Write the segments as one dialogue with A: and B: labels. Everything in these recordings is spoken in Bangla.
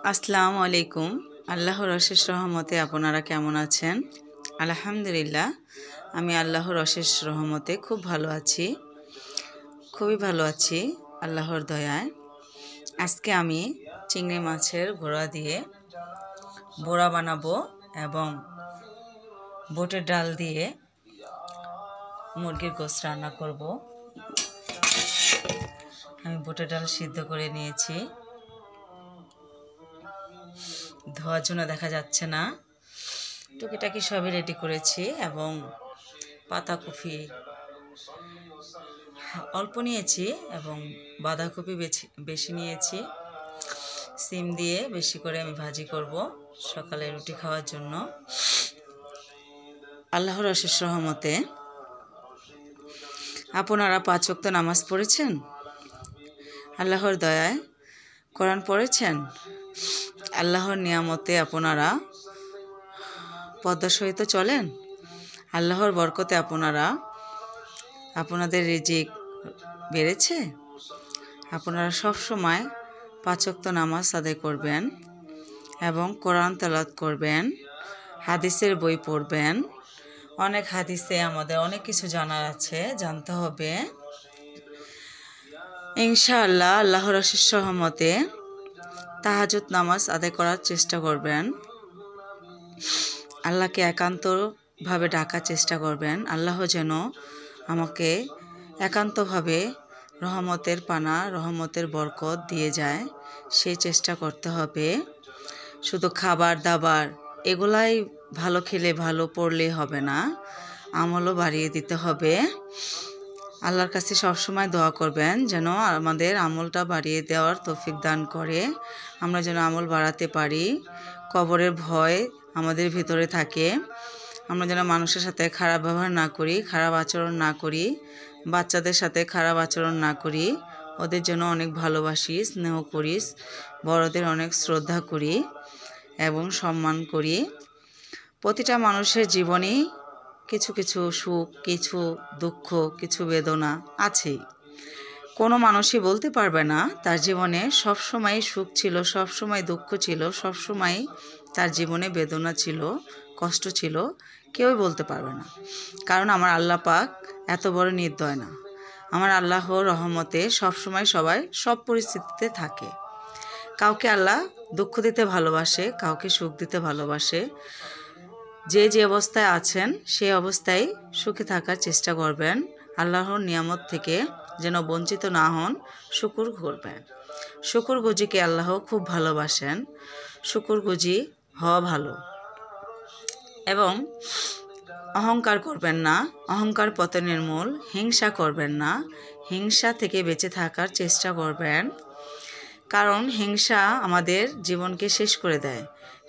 A: আসসালামু আলাইকুম। আল্লাহর অশেষ রহমতে আপনারা কেমন আছেন? আলহামদুলিল্লাহ, আমি আল্লাহর অশেষ রহমতে খুব ভালো আছি, খুবই ভালো আছি আল্লাহর দয়ায়। আজকে আমি চিংড়ি মাছের গোড়া দিয়ে বড়া বানাবো এবং বুটের ডাল দিয়ে মুরগির গোশত রান্না করব। আমি বুটের ডাল সিদ্ধ করে নিয়েছি, ধোয়ার জন্য দেখা যাচ্ছে না। টুকিটাকি সবই রেডি করেছি এবং পাতাকপি অল্প নিয়েছি এবং বাঁধাকপি বেশি নিয়েছি। সিম দিয়ে বেশি করে আমি ভাজি করব সকালে রুটি খাওয়ার জন্য। আল্লাহর অশেষ রহমতে আপনারা 5 ওয়াক্ত নামাজ পড়েছেন? আল্লাহর দয়ায় কোরআন পড়েছেন? আল্লাহর নিয়ামতে আপনারা পদ্মার সহিত চলেন? আল্লাহর বরকতে আপনাদের রিজিক বেড়েছে? আপনারা সব সময় 5 ওয়াক্ত নামাজ আদায় করবেন এবং কোরআন তেলাওয়াত করবেন, হাদিসের বই পড়বেন। অনেক হাদিসে আমাদের অনেক কিছু জানার আছে, জানতে হবে। ইনশাআল্লাহ আল্লাহর অশেষ রহমতে তাহাজ্জুদ নামাজ আদায় করার চেষ্টা করবেন। আল্লাহকে একান্তভাবে ডাকার চেষ্টা করবেন। আল্লাহ যেন আমাকে একান্তভাবে রহমতের পানা, রহমতের বরকত দিয়ে যায়, সেই চেষ্টা করতে হবে। শুধু খাবার দাবার এগুলাই ভালো খেলে ভালো পড়লেই হবে না, আমলও বাড়িয়ে দিতে হবে। আল্লাহর কাছে সবসময় দোয়া করবেন যেন আমাদের আমলটা বাড়িয়ে দেওয়ার তৌফিক দান করে, আমরা যেন আমল বাড়াতে পারি। কবরের ভয় আমাদের ভিতরে থাকে, আমরা যেন মানুষের সাথে খারাপ ব্যবহার না করি, খারাপ আচরণ না করি, বাচ্চাদের সাথে খারাপ আচরণ না করি, ওদের জন্য অনেক ভালোবাসি, স্নেহ করি, বড়দের অনেক শ্রদ্ধা করি এবং সম্মান করি। প্রতিটা মানুষের জীবনেই কিছু কিছু সুখ, কিছু দুঃখ, কিছু বেদনা আছেই। কোনো মানুষই বলতে পারবে না তার জীবনে সবসময় সুখ ছিল, সবসময় দুঃখ ছিল, সবসময় তার জীবনে বেদনা ছিল, কষ্ট ছিল, কেউই বলতে পারবে না। কারণ আমার আল্লাহ পাক এত বড় নির্দয় না। আমার আল্লাহর রহমতে সবসময় সবাই সব পরিস্থিতিতে থাকে। কাউকে আল্লাহ দুঃখ দিতে ভালোবাসে, কাউকে সুখ দিতে ভালোবাসে। যে যে অবস্থায় আছেন সেই অবস্থায় সুখে থাকার চেষ্টা করবেন। আল্লাহর নিয়ামত থেকে যেন বঞ্চিত না হন, শুকর করবেন। শুকরগুজিকে আল্লাহ খুব ভালোবাসেন, শুকরগুজি হওয়া ভালো। এবং অহংকার করবেন না, অহংকার পতনের মূল। হিংসা করবেন না, হিংসা থেকে বেঁচে থাকার চেষ্টা করবেন। কারণ হিংসা আমাদের জীবনকে শেষ করে দেয়,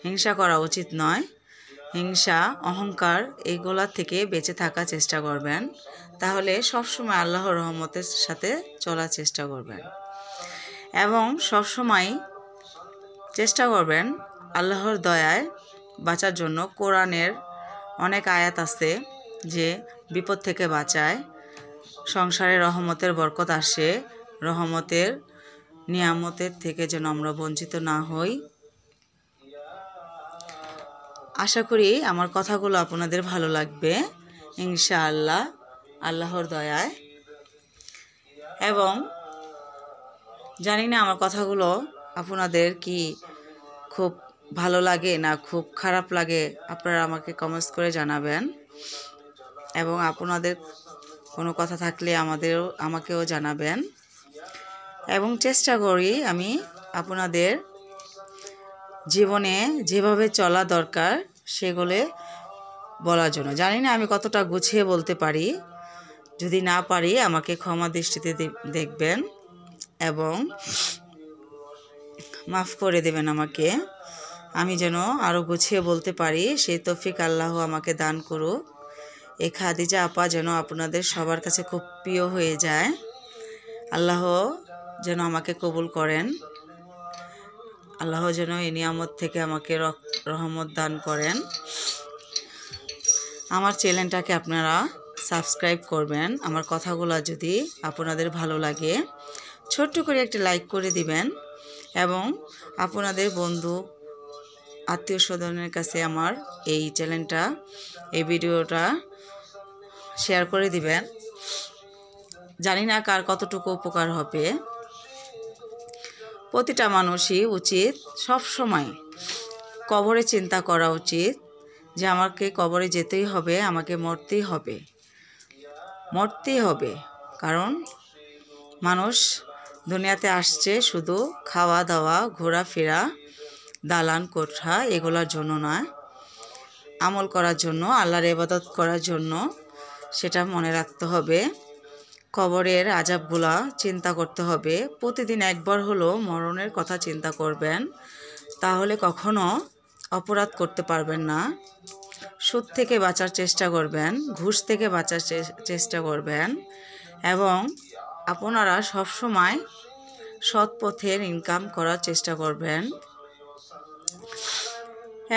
A: হিংসা করা উচিত নয়। হিংসা, অহংকার এগুলা থেকে বেঁচে থাকার চেষ্টা করবেন। তাহলে সবসময় আল্লাহর রহমতের সাথে চলার চেষ্টা করবেন এবং সবসময় চেষ্টা করবেন আল্লাহর দয়ায় বাঁচার জন্য। কোরআনের অনেক আয়াত আছে যে বিপদ থেকে বাঁচায়, সংসারে রহমতের বরকত আসে, রহমতের নিয়ামতের থেকে যেন আমরা বঞ্চিত না হই। আশা করি আমার কথাগুলো আপনাদের ভালো লাগবে ইনশাআল্লাহ আল্লাহর দয়ায়। এবং জানি না আমার কথাগুলো আপনাদের কি খুব ভালো লাগে না খুব খারাপ লাগে, আপনারা আমাকে কমেন্টস করে জানাবেন। এবং আপনাদের কোনো কথা থাকলে আমাকেও জানাবেন। এবং চেষ্টা করি আমি আপনাদের জীবনে যেভাবে চলা দরকার সেগুলো বলার জন্য। জানি না আমি কতটা গুছিয়ে বলতে পারি, যদি না পারি আমাকে ক্ষমা দৃষ্টিতে দেখবেন এবং মাফ করে দেবেন আমাকে। আমি যেন আরও গুছিয়ে বলতে পারি সেই তৌফিক আল্লাহ আমাকে দান করুক। এই খাদিজা আপা যেন আপনাদের সবার কাছে খুব প্রিয় হয়ে যায়। আল্লাহ যেন আমাকে কবুল করেন, আল্লাহ যেন এই নিয়ামত থেকে আমাকে রহমত দান করেন। আমার চ্যানেলটাকে আপনারা সাবস্ক্রাইব করবেন। আমার কথাগুলো যদি আপনাদের ভালো লাগে ছোট্ট করে একটা লাইক করে দিবেন এবং আপনাদের বন্ধু আত্মীয় স্বজনের কাছে আমার এই চ্যানেলটা, এই ভিডিওটা শেয়ার করে দিবেন। জানি না কার কতটুকু উপকার হবে। প্রতিটা মানুষই উচিত সব সময় কবরে চিন্তা করা উচিত যে আমাকে কবরে যেতেই হবে, আমাকে মরতেই হবে, মরতেই হবে। কারণ মানুষ দুনিয়াতে আসছে শুধু খাওয়া দাওয়া, ঘোরাফেরা, দালান কোঠা এগুলোর জন্য নয়, আমল করার জন্য, আল্লাহর ইবাদত করার জন্য। সেটা মনে রাখতে হবে। কবরের আযাবগুলা চিন্তা করতে হবে। প্রতিদিন একবার হলো মরণের কথা চিন্তা করবেন, তাহলে কখনো অপরাধ করতে পারবেন না। সুদ থেকে বাঁচার চেষ্টা করবেন, ঘুষ থেকে বাঁচার চেষ্টা করবেন এবং আপনারা সবসময় সৎ পথের ইনকাম করার চেষ্টা করবেন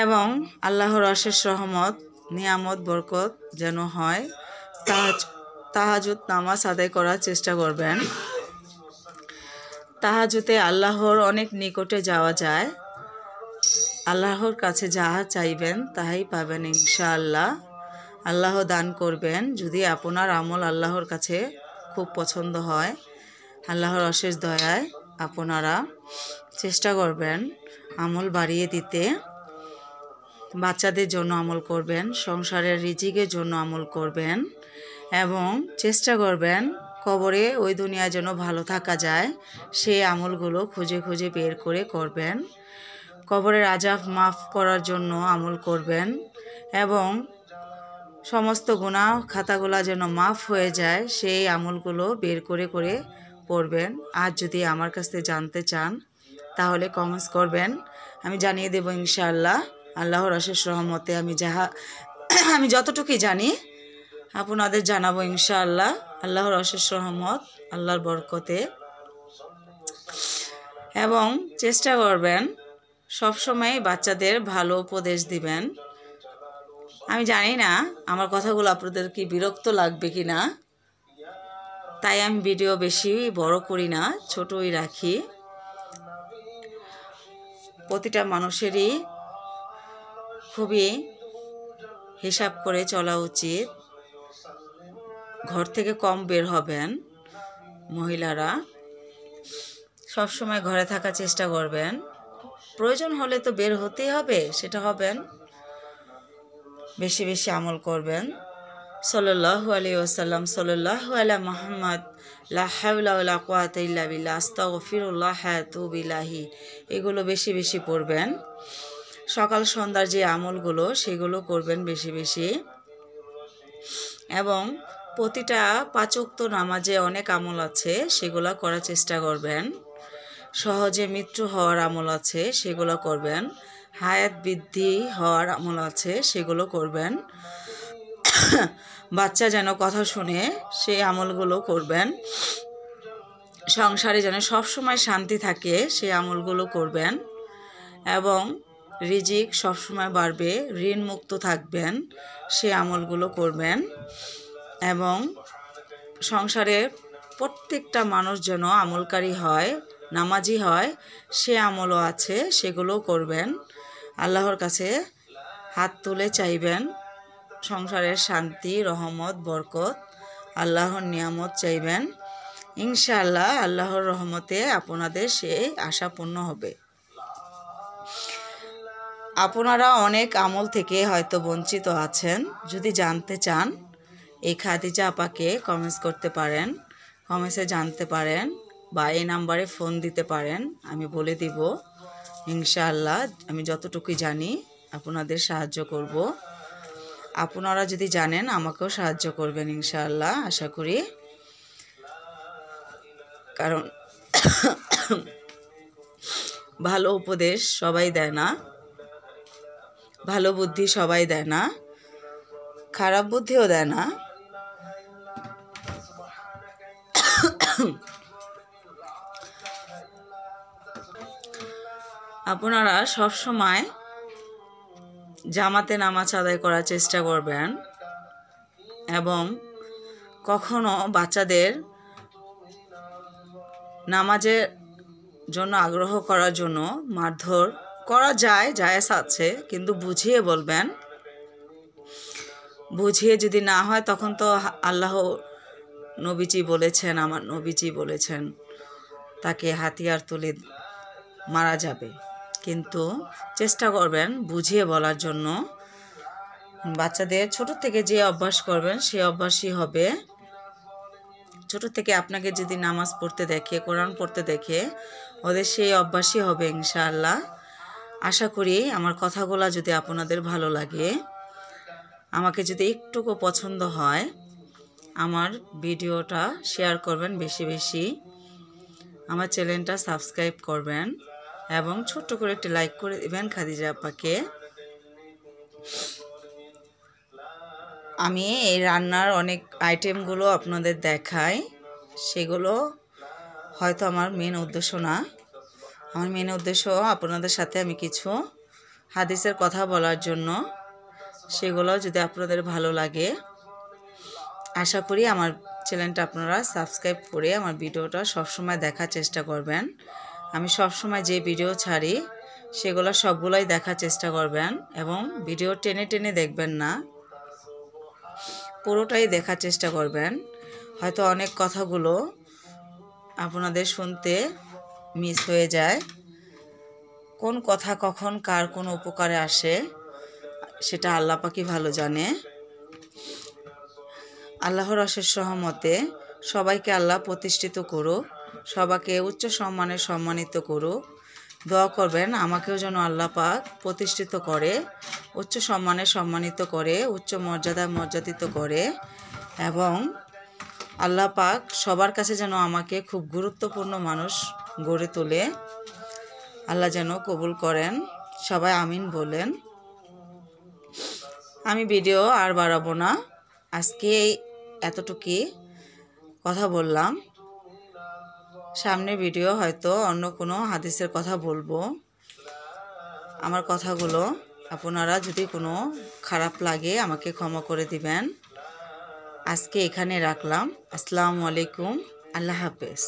A: এবং আল্লাহর অশেষ রহমত, নিয়ামত, বরকত যেন হয়। তাহাজ্জুদ নামাজ আদায় করার চেষ্টা করবেন। তাহাজ্জুদে আল্লাহর অনেক নিকটে যাওয়া যায়। আল্লাহর কাছে যাহা চাইবেন তাহাই পাবেন ইনশাআল্লাহ। আল্লাহ দান করবেন যদি আপনার আমল আল্লাহর কাছে খুব পছন্দ হয়। আল্লাহর অশেষ দয়ায় আপনারা চেষ্টা করবেন আমল বাড়িয়ে দিতে। বাচ্চাদের জন্য আমল করবেন, সংসারের রিজিকের জন্য আমল করবেন এবং চেষ্টা করবেন কবরে ওই দুনিয়া যেন ভালো থাকা যায় সেই আমলগুলো খুঁজে খুঁজে বের করে করবেন। কবরের আযাব মাফ করার জন্য আমল করবেন এবং সমস্ত গুনাহ খাতাগুলো যেন মাফ হয়ে যায় সেই আমলগুলো বের করে করে পড়বেন। আর যদি আমার কাছ থেকে জানতে চান তাহলে কমেন্টস করবেন, আমি জানিয়ে দেব ইনশাআল্লাহ। আল্লাহর অশেষ রহমতে আমি যতটুকুই জানি আপনাদের জানাবো ইনশাআল্লাহ। আল্লাহর অশেষ রহমত, আল্লাহর বরকতে। এবং চেষ্টা করবেন সবসময় বাচ্চাদের ভালো উপদেশ দিবেন। আমি জানি না আমার কথাগুলো আপনাদের কি বিরক্ত লাগবে কি না, তাই আমি ভিডিও বেশি বড় করি না, ছোটই রাখি। প্রতিটা মানুষেরই খুবই হিসাব করে চলা উচিত। ঘর থেকে কম বের হবেন। মহিলারা সবসময় ঘরে থাকার চেষ্টা করবেন। প্রয়োজন হলে তো বের হতেই হবে, সেটা হবেন। বেশি বেশি আমল করবেন। সাল্লাল্লাহু আলাইহি ওয়াসাল্লাম, সাল্লাল্লাহু আলা মুহাম্মদ, লা হাওলা ওয়ালা কুওয়াতা ইল্লা বিল্লাহ, আস্তাগফিরুল্লাহ ওয়া আতুবু ইলাইহি, এগুলো বেশি বেশি পড়বেন। সকাল সন্ধ্যার যে আমলগুলো সেগুলো করবেন বেশি বেশি। এবং প্রতিটা 5 ওয়াক্ত নামাজে অনেক আমল আছে, সেগুলো করার চেষ্টা করবেন। সহজে মৃত্যু হওয়ার আমল আছে, সেগুলো করবেন। হায়াত বৃদ্ধি হওয়ার আমল আছে, সেগুলো করবেন। বাচ্চা যেন কথা শুনে সেই আমলগুলো করবেন। সংসারে যেন সবসময় শান্তি থাকে সেই আমলগুলো করবেন এবং রিজিক সবসময় বাড়বে, ঋণ মুক্ত থাকবেন সেই আমলগুলো করবেন এবং সংসারের প্রত্যেকটা মানুষ যেন আমলকারী হয়, নামাজি হয়, সে আমলও আছে, সেগুলো করবেন। আল্লাহর কাছে হাত তুলে চাইবেন সংসারের শান্তি, রহমত, বরকত, আল্লাহর নিয়ামত চাইবেন। ইনশাআল্লাহ আল্লাহর রহমতে আপনাদের সেই আশা পূর্ণ হবে। আপনারা অনেক আমল থেকে হয়তো বঞ্চিত আছেন। যদি জানতে চান এই খাদিজা আপাকে কমেন্টস করতে পারেন, কমেন্টসে জানতে পারেন বা এই নাম্বারে ফোন দিতে পারেন, আমি বলে দিব ইনশাআল্লাহ। আমি যতটুকুই জানি আপনাদের সাহায্য করব। আপনারা যদি জানেন আমাকেও সাহায্য করবেন ইনশাআল্লাহ, আশা করি। কারণ ভালো উপদেশ সবাই দেয় না, ভালো বুদ্ধি সবাই দেয় না, খারাপ বুদ্ধিও দেয় না। আপনারা সব সময় জামাতে নামাজ আদায় করার চেষ্টা করবেন এবং কখনো বাচ্চাদের নামাজে জন্য আগ্রহ করার জন্য মারধর করা যায়, জায়েজ আছে, কিন্তু বুঝিয়ে বলবেন। বুঝিয়ে যদি না হয় তখন তো আল্লাহ নবীজি বলেছেন, আমার নবীজি বলেছেন তাকে হাতিয়ার তুলে মারা যাবে। কিন্তু চেষ্টা করবেন বুঝিয়ে বলার জন্য। বাচ্চাদের ছোট থেকে যে অভ্যাস করবেন সে অভ্যাসই হবে। ছোট থেকে আপনাকে যদি নামাজ পড়তে দেখে, কোরআন পড়তে দেখে, ওদের সেই অভ্যাসই হবে ইনশাআল্লাহ। আশা করি আমার কথাগুলো যদি আপনাদের ভালো লাগে, আমাকে যদি একটুকু পছন্দ হয়, আমার ভিডিওটা শেয়ার করবেন বেশি বেশি, আমার চ্যানেলটা সাবস্ক্রাইব করবেন এবং ছোট্ট করে একটি লাইক করে দেবেন খাদিজা আপাকে। আমি এই রান্নার অনেক আইটেমগুলো আপনাদের দেখাই, সেগুলো হয়তো আমার মেন উদ্দেশ্য না। আমার মেন উদ্দেশ্য আপনাদের সাথে আমি কিছু হাদিসের কথা বলার জন্য। সেগুলো যদি আপনাদের ভালো লাগে, আশা করি আমার চ্যানেলটা আপনারা সাবস্ক্রাইব করে আমার ভিডিওটা সবসময় দেখার চেষ্টা করবেন। আমি সবসময় যে ভিডিও ছাড়ি সেগুলো সবগুলোই দেখার চেষ্টা করবেন এবং ভিডিও টেনে টেনে দেখবেন না, পুরোটাই দেখার চেষ্টা করবেন। হয়তো অনেক কথাগুলো আপনাদের শুনতে মিস হয়ে যায়। কোন কথা কখন কার কোন উপকারে আসে সেটা আল্লাহ পাকই ভালো জানে। আল্লাহর অশেষ রহমতে সবাইকে আল্লাহ প্রতিষ্ঠিত করুক, সবাইকে উচ্চ সম্মানে সম্মানিত করুক। দোয়া করবেন আমাকেও যেন আল্লাহ পাক প্রতিষ্ঠিত করে, উচ্চ সম্মানে সম্মানিত করে, উচ্চ মর্যাদায় মর্যাদিত করে এবং আল্লাহ পাক সবার কাছে যেন আমাকে খুব গুরুত্বপূর্ণ মানুষ গড়ে তোলে। আল্লাহ যেন কবুল করেন, সবাই আমিন বলেন। আমি ভিডিও আর বাড়াবো না, আজকে এতটুকুই কথা বললাম। সামনের ভিডিও হয়তো অন্য কোনো হাদিসের কথা বলবো। আমার কথাগুলো আপনারা যদি কোনো খারাপ লাগে আমাকে ক্ষমা করে দিবেন। আজকে এখানে রাখলাম। আসসালামু আলাইকুম, আল্লাহ হাফেজ।